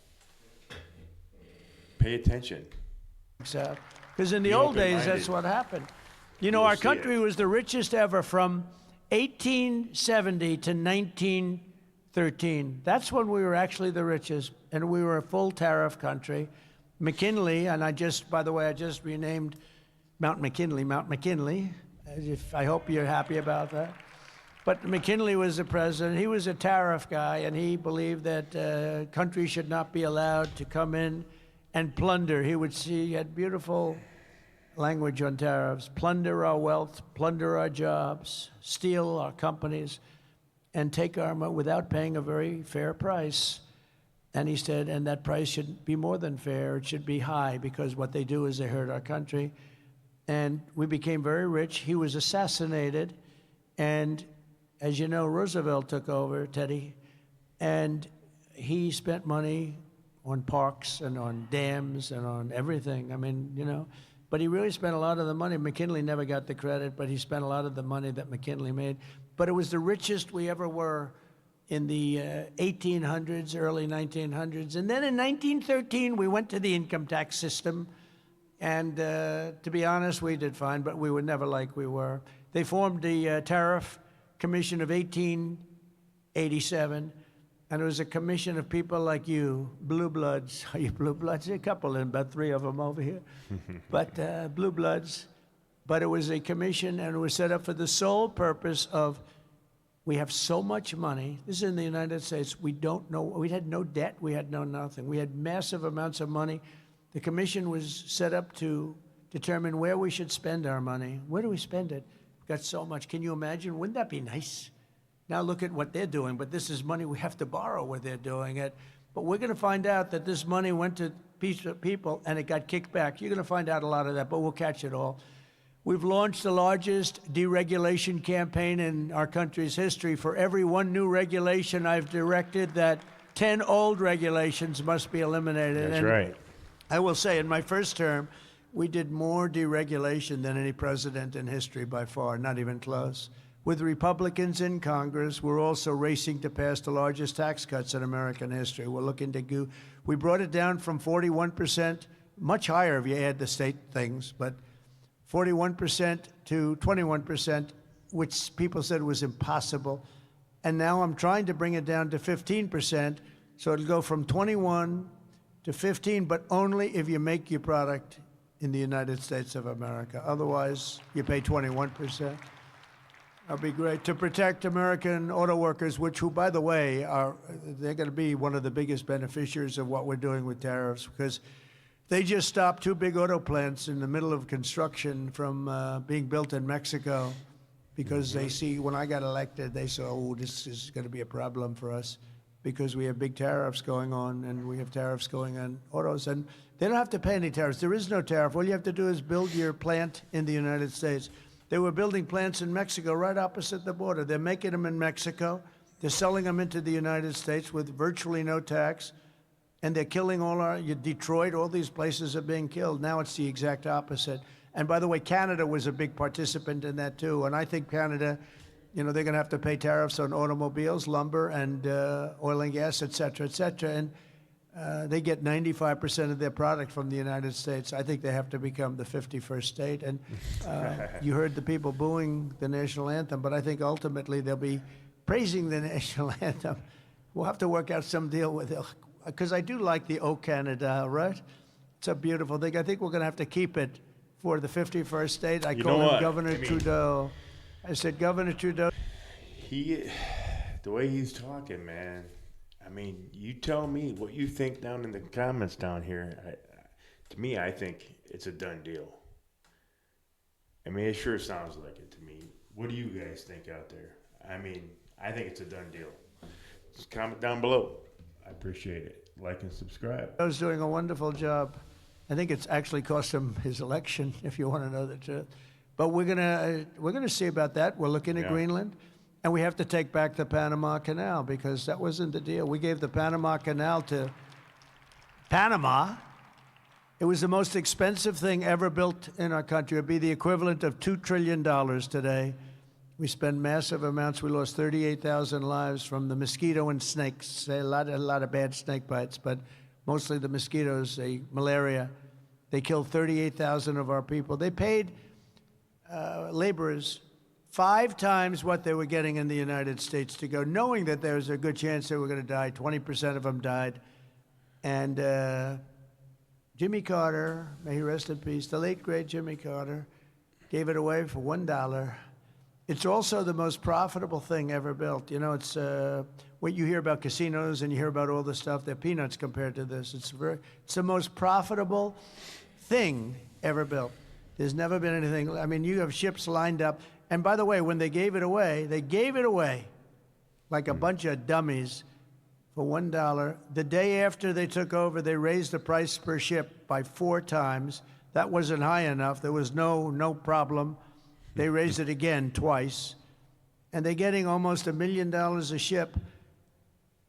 Pay attention. Because in the old days, that's what happened. Our country was the richest ever from 1870 to 1913. That's when we were actually the richest, and we were a full tariff country. McKinley, and I just renamed Mount McKinley. I hope you're happy about that. But McKinley was the president. He was a tariff guy, and he believed that countries should not be allowed to come in and plunder. He had beautiful language on tariffs: plunder our wealth, plunder our jobs, steal our companies, and take our money without paying a very fair price. And he said, and that price should be more than fair. It should be high, because what they do is they hurt our country. And we became very rich. He was assassinated. And as you know, Roosevelt took over, Teddy, and he spent money on parks and on dams and on everything. But he really spent a lot of the money. McKinley never got the credit, but he spent a lot of the money that McKinley made. But it was the richest we ever were in the 1800s, early 1900s. And then in 1913, we went to the income tax system. And to be honest, we did fine, but we were never like we were. They formed the Tariff Commission of 1887. And it was a commission of people like you, blue bloods. Are you blue bloods? A couple, and about 3 of them over here. But blue bloods. But it was a commission, and it was set up for the sole purpose of, we have so much money. This is in the United States. We had no debt. We had no nothing. We had massive amounts of money. The commission was set up to determine where we should spend our money. Where do we spend it? We've got so much. Can you imagine? Wouldn't that be nice? Now look at what they're doing, but this is money we have to borrow where they're doing it. But we're going to find out that this money went to people and it got kicked back. You're going to find out a lot of that, but we'll catch it all. We've launched the largest deregulation campaign in our country's history. For every one new regulation, I've directed that 10 old regulations must be eliminated. That's right. I will say, in my first term, we did more deregulation than any president in history by far, not even close. With Republicans in Congress, we're also racing to pass the largest tax cuts in American history. We're looking to we brought it down from 41%, much higher if you add the state things, but 41% to 21%, which people said was impossible. And now I'm trying to bring it down to 15%, so it'll go from 21 to 15, but only if you make your product in the United States of America. Otherwise, you pay 21%. That'll be great. To protect American auto workers, who, by the way, they're going to be one of the biggest beneficiaries of what we're doing with tariffs, because They just stopped two big auto plants in the middle of construction from being built in Mexico because they see, when I got elected, they said, oh, this is going to be a problem for us because we have big tariffs going on and we have tariffs going on autos. And they don't have to pay any tariffs. There is no tariff. All you have to do is build your plant in the United States. They were building plants in Mexico right opposite the border. They're making them in Mexico. They're selling them into the United States with virtually no tax. And they're killing Detroit, all these places are being killed. Now it's the exact opposite. And by the way, Canada was a big participant in that too. And I think Canada, they're going to have to pay tariffs on automobiles, lumber, and oil and gas, et cetera, et cetera. And they get 95% of their product from the United States. I think they have to become the 51st state. And you heard the people booing the national anthem, but I think ultimately they'll be praising the national anthem. We'll have to work out some deal with it. Because I do like the "O Canada," right? It's a beautiful thing. I think we're going to have to keep it for the 51st state. I call him Governor Trudeau. I said, Governor Trudeau. The way he's talking, man. I mean, you tell me what you think down in the comments down here. To me, I think it's a done deal. I mean, it sure sounds like it to me. What do you guys think out there? I mean, I think it's a done deal. Just comment down below. I appreciate it. Like and subscribe. I was doing a wonderful job. I think it's actually cost him his election, if you want to know the truth. But we're gonna see about that. We're looking at Greenland, and we have to take back the Panama Canal because that wasn't the deal. We gave the Panama Canal to Panama. It was the most expensive thing ever built in our country. It'd be the equivalent of $2 trillion today. We spend massive amounts. We lost 38,000 lives from the mosquito and snakes. A lot of bad snake bites, but mostly the mosquitoes, malaria. They killed 38,000 of our people. They paid laborers 5 times what they were getting in the United States to go, knowing that there was a good chance they were going to die. 20% of them died. And Jimmy Carter, may he rest in peace, the late, great Jimmy Carter, gave it away for $1. It's also the most profitable thing ever built. It's what you hear about casinos and you hear about all this stuff. They're peanuts compared to this. It's the most profitable thing ever built. There's never been anything. I mean, you have ships lined up. And by the way, when they gave it away like a bunch of dummies for $1. The day after they took over, they raised the price per ship by 4 times. That wasn't high enough. There was no problem. They raised it again twice, and they're getting almost $1 million a ship,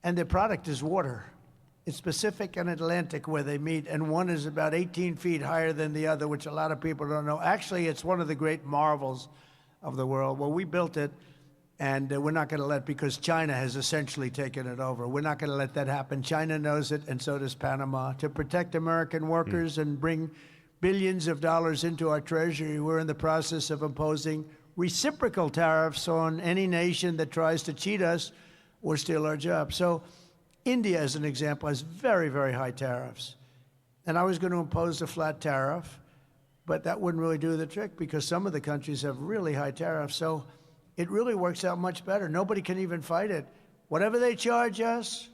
and their product is water. It's Pacific and Atlantic where they meet, and one is about 18 feet higher than the other, which a lot of people don't know. Actually, it's one of the great marvels of the world. Well, we built it, and we're not going to let, because China has essentially taken it over. We're not going to let that happen. China knows it, and so does Panama. To protect American workers and bring billions of dollars into our treasury, we're in the process of imposing reciprocal tariffs on any nation that tries to cheat us or steal our jobs. So India, as an example, has very, very high tariffs. And I was going to impose a flat tariff, but that wouldn't really do the trick because some of the countries have really high tariffs. So it really works out much better. Nobody can even fight it. Whatever they charge us,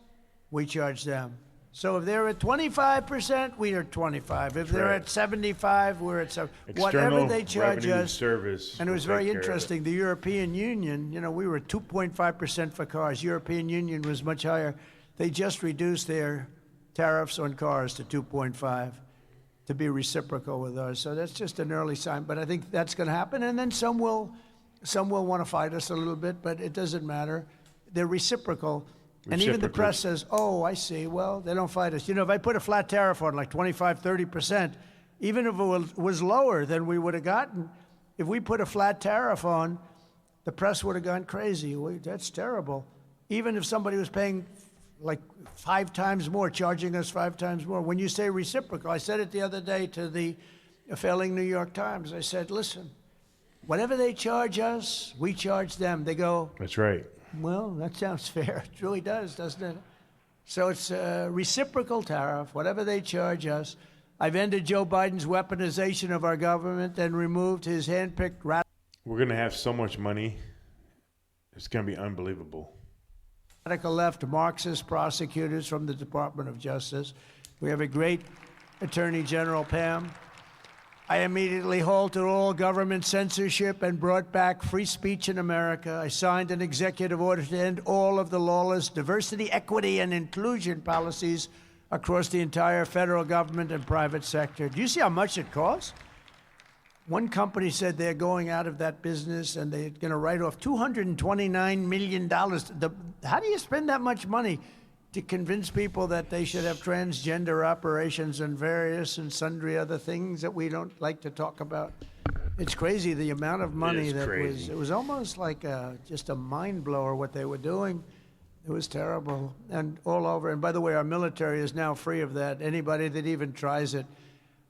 we charge them. So if they're at 25%, we are at 25. If they're at 75, we're at 7. Whatever they charge us. Service and it was very interesting. The European Union, we were at 2.5% for cars. European Union was much higher. They just reduced their tariffs on cars to 2.5 to be reciprocal with ours. So that's just an early sign. But I think that's going to happen. And then some will want to fight us a little bit, but it doesn't matter. They're reciprocal. And even the press says, oh, I see. Well, they don't fight us. If I put a flat tariff on like 25, 30%, even if it was lower than we would have gotten, if we put a flat tariff on, the press would have gone crazy. That's terrible. Even if somebody was paying like 5 times more, charging us 5 times more. When you say reciprocal, I said it the other day to the failing New York Times. I said, listen, whatever they charge us, we charge them. They go, that's right. Well, that sounds fair. It really does, doesn't it? So it's a reciprocal tariff, whatever they charge us. I've ended Joe Biden's weaponization of our government and removed his handpicked We're going to have so much money. It's going to be unbelievable. Radical left Marxist prosecutors from the Department of Justice. We have a great Attorney General Pam. I immediately halted all government censorship and brought back free speech in America. I signed an executive order to end all of the lawless diversity, equity, and inclusion policies across the entire federal government and private sector. Do you see how much it costs? One company said they're going out of that business and they're going to write off $229 million. How do you spend that much money to convince people that they should have transgender operations and various and sundry other things that we don't like to talk about? It's crazy the amount of money that was. It was almost like just a mind blower what they were doing. It was terrible and all over. And by the way, our military is now free of that. Anybody that even tries it,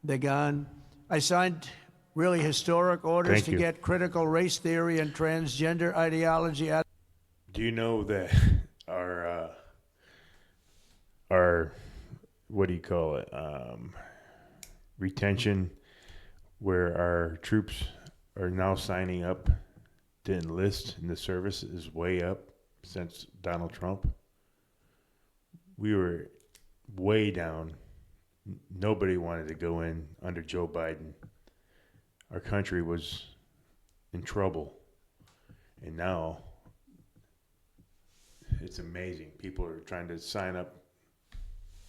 they're gone. I signed really historic orders to get critical race theory and transgender ideology out. Do you know that our what do you call it, retention, where our troops are now signing up to enlist in the service is way up since Donald Trump? We were way down. Nobody wanted to go in under Joe Biden. Our country was in trouble. And now it's amazing. People are trying to sign up.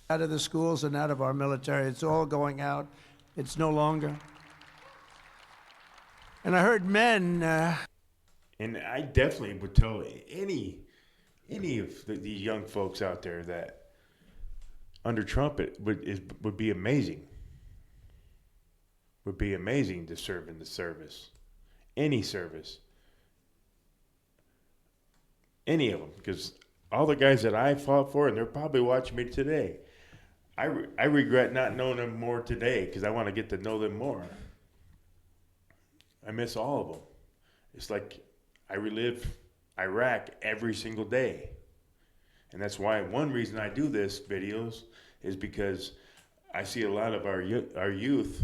Out of the schools and out of our military. It's all going out. It's no longer. And I heard men. And I definitely would tell any of these young folks out there that under Trump it would be amazing. Would be amazing to serve in the service. Any service. Any of them. Because all the guys that I fought for, and they're probably watching me today, I regret not knowing them more today because I want to get to know them more. I miss all of them. It's like I relive Iraq every single day. And that's why one reason I do this videos is because I see a lot of our youth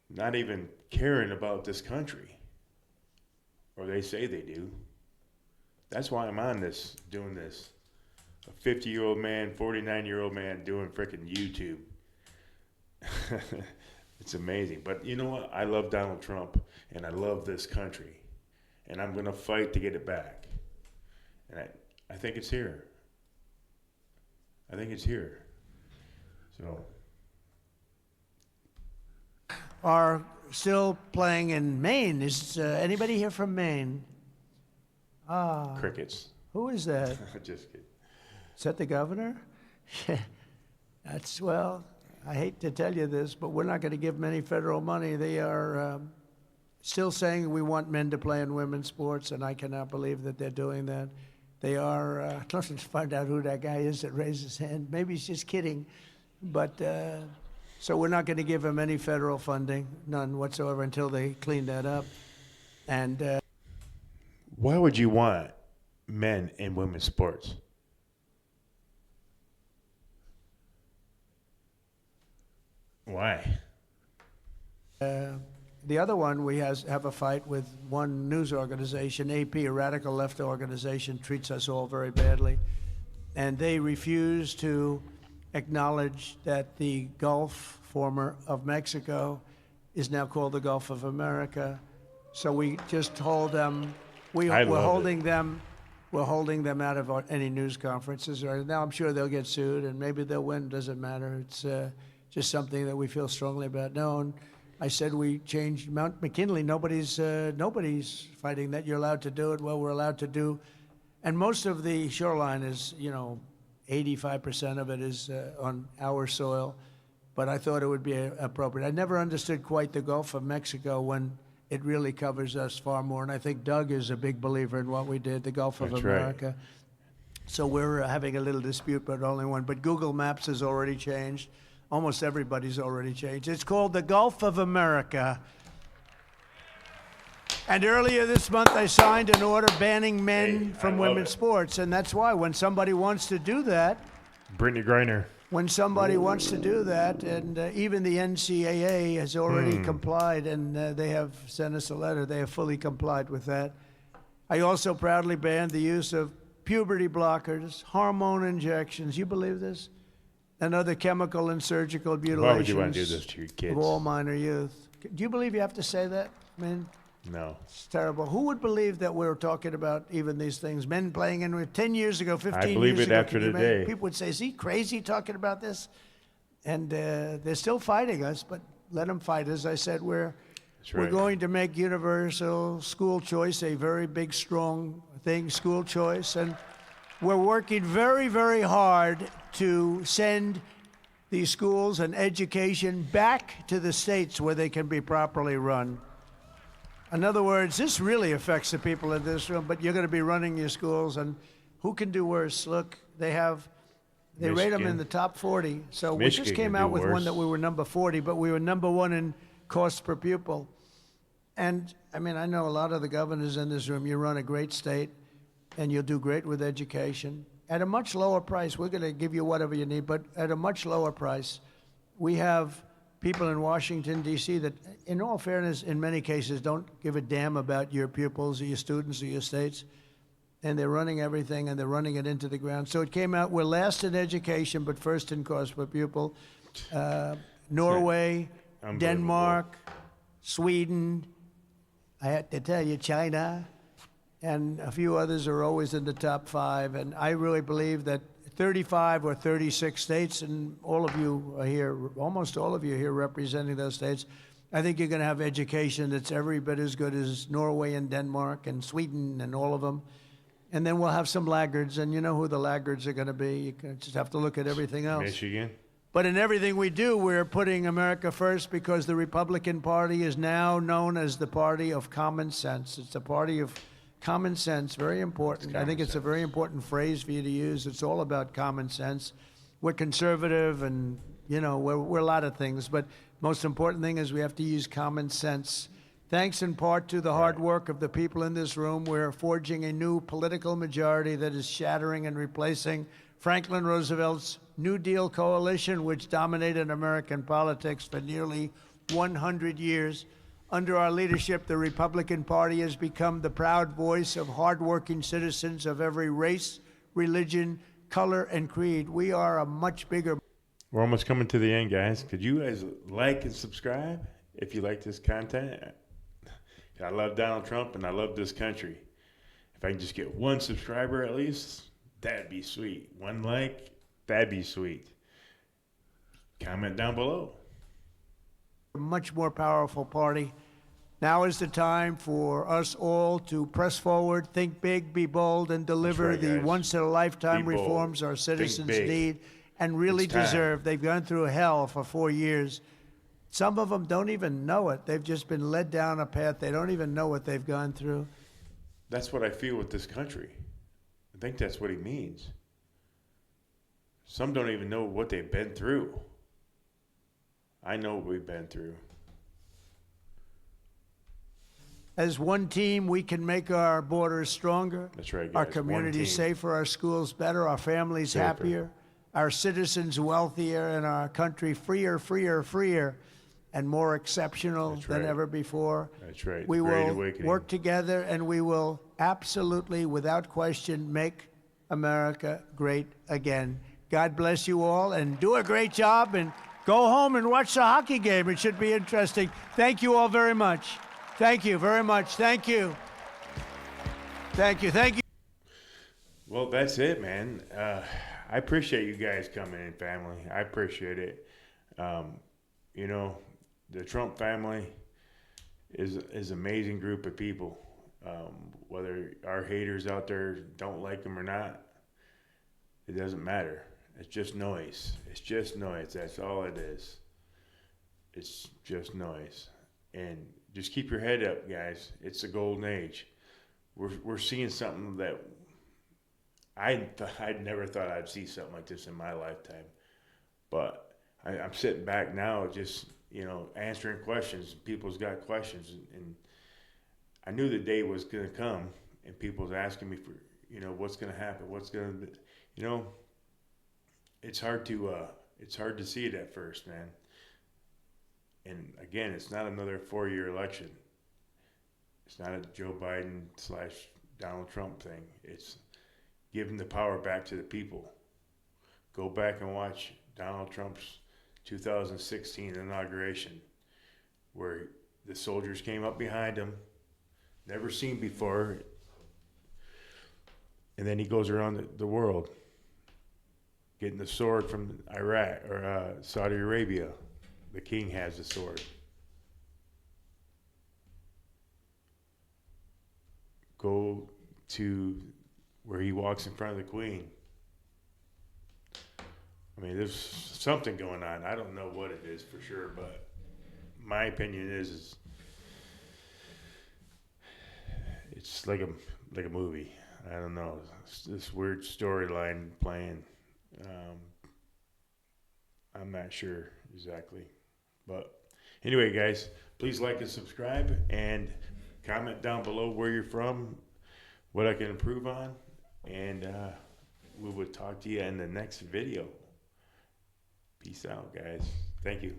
not even caring about this country. Or they say they do. That's why I'm on this, doing this. A 50-year-old man, 49-year-old man doing frickin' YouTube. It's amazing. But you know what? I love Donald Trump, and I love this country. And I'm going to fight to get it back. And I think it's here. I think it's here. So. Are still playing in Maine. Is anybody here from Maine? Crickets. Who is that? Just kidding. Is that the governor? Well, I hate to tell you this, but we're not going to give them any federal money. They are still saying we want men to play in women's sports, and I cannot believe that they're doing that. They are, I'd love to find out who that guy is that raised his hand. Maybe he's just kidding. But, so we're not going to give them any federal funding, none whatsoever, until they clean that up. And why would you want men in women's sports? Why? The other one, we have a fight with one news organization, AP, a radical left organization, treats us all very badly. And they refuse to acknowledge that the Gulf, former of Mexico, is now called the Gulf of America. So we just hold them. We're holding them out of any news conferences. Now I'm sure they'll get sued, and maybe they'll win. Doesn't matter. It's just something that we feel strongly about. No, and I said we changed Mount McKinley. Nobody's fighting that. You're allowed to do it. Well, we're allowed to do, and most of the shoreline is, 85% of it is on our soil. But I thought it would be appropriate. I never understood quite the Gulf of Mexico when it really covers us far more. And I think Doug is a big believer in what we did, the Gulf of America. Right. So we're having a little dispute, but only one. But Google Maps has already changed. Almost everybody's already changed. It's called the Gulf of America. And earlier this month, I signed an order banning men from women's sports. And that's why when somebody wants to do that, Brittany Griner. When somebody wants to do that, and even the NCAA has already complied, and they have sent us a letter. They have fully complied with that. I also proudly banned the use of puberty blockers, hormone injections. You believe this? another chemical and surgical Why would you want to do mutilations this to your kids? of all minor youth. Do you believe you have to say that? I mean, No. it's terrible. Who would believe that we're talking about even these things? Men playing in 10 years ago, 15 I believe years it ago. after can you today. People would say, is he crazy talking about this? And they're still fighting us, but let them fight. As I said, we're right. going to make universal school choice a very big, strong thing, school choice. And we're working very, very hard to send these schools and education back to the states where they can be properly run. In other words, this really affects the people in this room, but you're going to be running your schools, and who can do worse? Look, they rate them in the top 40. So we just came out with one that we were number 40, but we were number 1 in cost per pupil. And, I mean, I know a lot of the governors in this room. You run a great state, and you'll do great with education at a much lower price. We're going to give you whatever you need, but at a much lower price. We have people in Washington, D.C. that, in all fairness, in many cases, don't give a damn about your pupils or your students or your states. And they're running everything, and they're running it into the ground. So it came out, we're last in education, but first in cost per pupil. Norway, Denmark, Sweden, I had to tell you, China, and a few others are always in the top 5. And I really believe that 35 or 36 states, and all of you are here, almost all of you are here representing those states. I think you're going to have education that's every bit as good as Norway and Denmark and Sweden and all of them. And then we'll have some laggards, and you know who the laggards are going to be. You just have to look at everything else. Michigan. But in everything we do, we're putting America first because the Republican Party is now known as the party of common sense. It's a party of common sense, very important. I think it's a very important phrase for you to use. It's all about common sense. We're conservative and, you know, we're a lot of things, but most important thing is we have to use common sense. Thanks in part to the hard work of the people in this room, we're forging a new political majority that is shattering and replacing Franklin Roosevelt's New Deal coalition, which dominated American politics for nearly 100 years. Under our leadership, the Republican Party has become the proud voice of hardworking citizens of every race, religion, color, and creed. We are a much bigger... We're almost coming to the end, guys. Could you guys like and subscribe if you like this content? I love Donald Trump, and I love this country. If I can just get 1 subscriber at least, that'd be sweet. 1 like, that'd be sweet. Comment down below. A much more powerful party. Now is the time for us all to press forward, think big, be bold, and deliver the once-in-a-lifetime reforms our citizens need and really deserve. They've gone through hell for 4 years. Some of them don't even know it. They've just been led down a path. They don't even know what they've gone through. That's what I feel with this country. I think that's what he means. Some don't even know what they've been through. I know what we've been through. As one team, we can make our borders stronger. That's right, guys. Our communities safer, our schools better, our families happier, our citizens wealthier, and our country freer, freer, freer, and more exceptional than ever before. That's right. We will work together, and we will absolutely, without question, make America great again. God bless you all, and do a great job, and go home and watch the hockey game. It should be interesting. Thank you all very much. Thank you very much. Thank you. Thank you. Thank you. Well, that's it, man. I appreciate you guys coming in, family. I appreciate it. You know, the Trump family is an amazing group of people. Whether our haters out there don't like them or not, it doesn't matter. It's just noise. It's just noise. That's all it is. It's just noise. And just keep your head up, guys. It's a golden age. We're seeing something that I'd never thought I'd see something like this in my lifetime. But I'm sitting back now, just answering questions. People's got questions, and I knew the day was going to come, and people's asking me for what's going to happen, what's going to be, It's hard to see it at first, man. And again, it's not another 4-year election. It's not a Joe Biden / Donald Trump thing. It's giving the power back to the people. Go back and watch Donald Trump's 2016 inauguration, where the soldiers came up behind him, never seen before, and then he goes around the world getting the sword from Iraq or Saudi Arabia. The king has the sword. Go to where he walks in front of the queen. I mean, there's something going on. I don't know what it is for sure, but my opinion is it's like a movie. I don't know. It's this weird storyline playing. I'm not sure exactly, but anyway, guys, please like and subscribe and comment down below where you're from, what I can improve on, and we will talk to you in the next video. Peace out, guys. Thank you.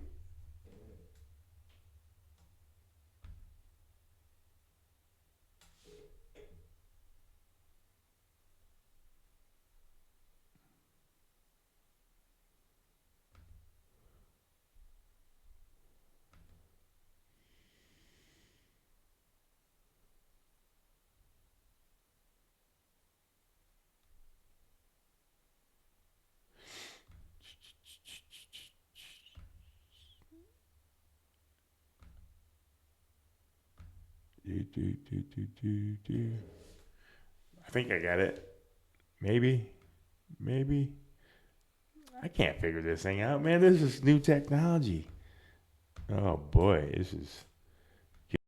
I think I got it. Maybe. I can't figure this thing out, man. This is new technology. Oh boy, this is